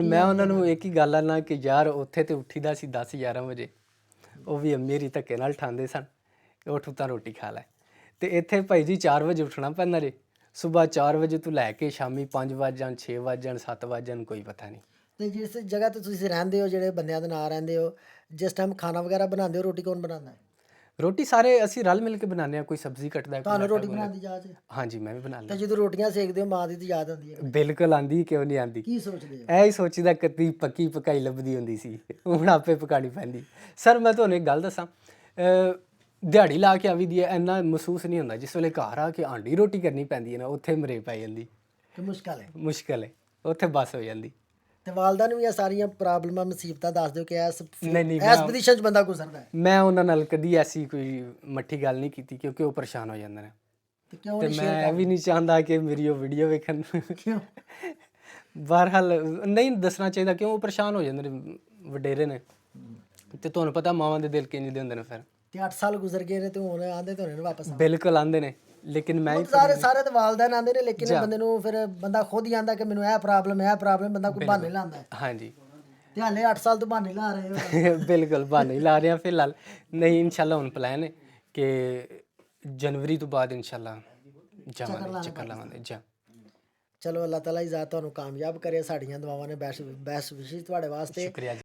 ਮੈਂ ਉਹਨਾਂ ਨੂੰ ਇੱਕ ਹੀ ਗੱਲ ਆਨਾ ਕਿ ਯਾਰ ਉੱਥੇ ਤੇ ਉੱਠੀਦਾ ਸੀ 10-11 ਵਜੇ, ਉਹ ਵੀ ਮੇਰੀ ਧੱਕੇ ਨਾਲ ਉਠਾਉਂਦੇ ਸਨ ਕਿ ਉੱਠ ਤਾਂ ਰੋਟੀ ਖਾ ਲੈ। ਤੇ ਇੱਥੇ ਭਾਈ ਜੀ 4 ਵਜੇ ਉੱਠਣਾ ਪੈਂਦਾ ਜੇ। ਸੁਬਾਹ 4 ਵਜੇ ਤੋਂ ਲੈ ਕੇ ਸ਼ਾਮੀ 5 ਵੱਜ ਜਾਣ, 6 ਵੱਜ ਜਾਣ, 7 ਵੱਜ ਜਾਣ, ਕੋਈ ਪਤਾ ਨਹੀਂ। ਤੇ ਜਿਸ ਜਗ੍ਹਾ ਤੇ ਤੁਸੀਂ ਰਹਿੰਦੇ ਹੋ, ਜਿਹੜੇ ਬੰਦਿਆਂ ਦੇ ਨਾਲ ਰਹਿੰਦੇ ਹੋ, ਜਿਸ ਟਾਈਮ ਖਾਣਾ ਵਗੈਰਾ ਬਣਾਉਂਦੇ ਹੋ, ਰੋਟੀ ਕੌਣ ਬਣਾਉਂਦਾ ਹੈ? ਰੋਟੀ ਸਾਰੇ ਅਸੀਂ ਰਲ ਮਿਲ ਕੇ ਬਣਾਉਂਦੇ ਹਾਂ। ਕੋਈ ਸਬਜ਼ੀ ਕੱਟਦਾ, ਕੋਈ ਤੁਹਾਨੂੰ ਆਟਾ ਰੋਟੀ ਗੁੰਨਦਾ। ਬਣਾਉਣ ਦੀ ਜਾਚ ਹੈ? ਹਾਂਜੀ, ਮੈਂ ਵੀ ਬਣਾ ਤੇ ਲੈਂਦਾ। ਜਦੋਂ ਰੋਟੀਆਂ ਸੇਕਦੇ ਹੋ, ਮਾਂ ਦੀ ਤਾਂ ਯਾਦ ਆਉਂਦੀ ਹੈ? ਬਿਲਕੁਲ ਆਂਦੀ, ਕਿਉਂ ਨਹੀਂ ਆਂਦੀ। ਕੀ ਸੋਚਦੇ ਹੋ? ਇਹ ਹੀ ਸੋਚੀਦਾ ਕਦੀ ਪੱਕੀ ਪਕਾਈ ਲੱਭਦੀ ਹੁੰਦੀ ਸੀ, ਹੁਣ ਆਪੇ ਪਕਾਣੀ ਪੈਂਦੀ। ਸਰ ਮੈਂ ਤੁਹਾਨੂੰ ਇੱਕ ਗੱਲ ਦੱਸਾਂ, ਦਿਹਾੜੀ ਲਾ ਕੇ ਆਵੀ ਦੀ ਹੈ, ਇੰਨਾ ਮਹਿਸੂਸ ਨਹੀਂ ਹੁੰਦਾ। ਜਿਸ ਵੇਲੇ ਘਰ ਆ ਕੇ ਆਂਡੀ ਰੋਟੀ ਕਰਨੀ ਪੈਂਦੀ ਹੈ ਨਾ, ਉੱਥੇ ਮਰੇ ਪੈ ਜਾਂਦੀ। ਕਿ ਮੁਸ਼ਕਲ ਹੈ? ਮੁਸ਼ਕਲ ਹੈ, ਉੱਥੇ ਬੱਸ ਹੋ ਜਾਂਦੀ। ਤੇ ਵਾਲਦਾ ਨੂੰ ਵੀ ਇਹ ਸਾਰੀਆਂ ਪ੍ਰੋਬਲਮਾਂ ਮੁਸੀਬਤਾਂ ਦੱਸ ਦਿਓ ਕਿ ਨਹੀਂ, ਇਸ ਪੋਜੀਸ਼ਨ 'ਚ ਬੰਦਾ ਗੁਜ਼ਰਦਾ ਹੈ। ਮੈਂ ਉਹਨਾਂ ਨਾਲ ਕਦੀ ਐਸੀ ਕੋਈ ਮੱਠੀ ਗੱਲ ਨਹੀਂ ਕੀਤੀ, ਕਿਉਂਕਿ ਉਹ ਪਰੇਸ਼ਾਨ ਹੋ ਜਾਂਦੇ ਨੇ। ਤੇ ਕਿਉਂ ਤੇ ਨਹੀਂ ਮੈਂ ਸ਼ੇਅਰ ਇਹ ਵੀ ਨਹੀਂ ਚਾਹੁੰਦਾ ਕਿ ਮੇਰੀ ਉਹ ਵੀਡੀਓ ਵੇਖਣ। ਕਿਉਂ? ਬਹਰਹਾਲ ਨਹੀਂ ਦੱਸਣਾ ਚਾਹੀਦਾ, ਕਿਉਂ ਉਹ ਪਰੇਸ਼ਾਨ ਹੋ ਜਾਂਦੇ ਨੇ, ਵਡੇਰੇ ਨੇ। ਤੇ ਤੁਹਾਨੂੰ ਪਤਾ ਮਾਵਾਂ ਦੇ ਦਿਲ ਕਿੰਝ ਦੇ ਹੁੰਦੇ ਨੇ ਫਿਰ। ਤੇ 8 ਸਾਲ ਗੁਜ਼ਰ ਗਏ ਨੇ ਤੇ ਹੁਣ ਆਂਦੇ ਤੇ ਹੋਣੇ ਨੇ ਵਾਪਸ। ਬਿਲਕੁਲ ਆਂਦੇ ਨੇ, ਲੇਕਿਨ ਮੈਂ ਸਾਰੇ ਤੇ ਵਾਲਦੈਨ ਆਂਦੇ ਨੇ, ਲੇਕਿਨ ਬੰਦੇ ਨੂੰ ਫਿਰ ਬੰਦਾ ਖੁਦ ਹੀ ਆਂਦਾ ਕਿ ਮੈਨੂੰ ਇਹ ਪ੍ਰੋਬਲਮ, ਬੰਦਾ ਕੋਈ ਬਹਾਨੇ ਲਾਉਂਦਾ ਹੈ। ਹਾਂਜੀ। ਤੇ ਹਾਲੇ 8 ਸਾਲ ਤੋਂ ਬਹਾਨੇ ਲਾ ਰਹੇ ਹੋ। ਬਿਲਕੁਲ ਬਹਾਨੇ ਹੀ ਲਾ ਰਹੇ ਹਾਂ ਫਿਲਹਾਲ। ਨਹੀਂ, ਇਨਸ਼ਾਅੱਲਾ ਹੁਣ ਪਲਾਨ ਹੈ ਕਿ ਜਨਵਰੀ ਤੋਂ ਬਾਅਦ ਇਨਸ਼ਾਅੱਲਾ ਜਾਵਾਂਗੇ, ਚੱਕਰ ਲਾਵਾਂਗੇ ਜਾ। ਚਲੋ ਅੱਲਾਹ ਤਾਲਾ ਹੀ ਜ਼ਾਤ ਤੁਹਾਨੂੰ ਕਾਮਯਾਬ ਕਰੇ। ਸਾਡੀਆਂ ਦੁਆਵਾਂ ਨੇ ਬੈਸ ਵਿਸ਼ੇਸ਼ ਤੁਹਾਡੇ ਵਾਸਤੇ। ਸ਼ੁਕਰੀਆ ਜੀ।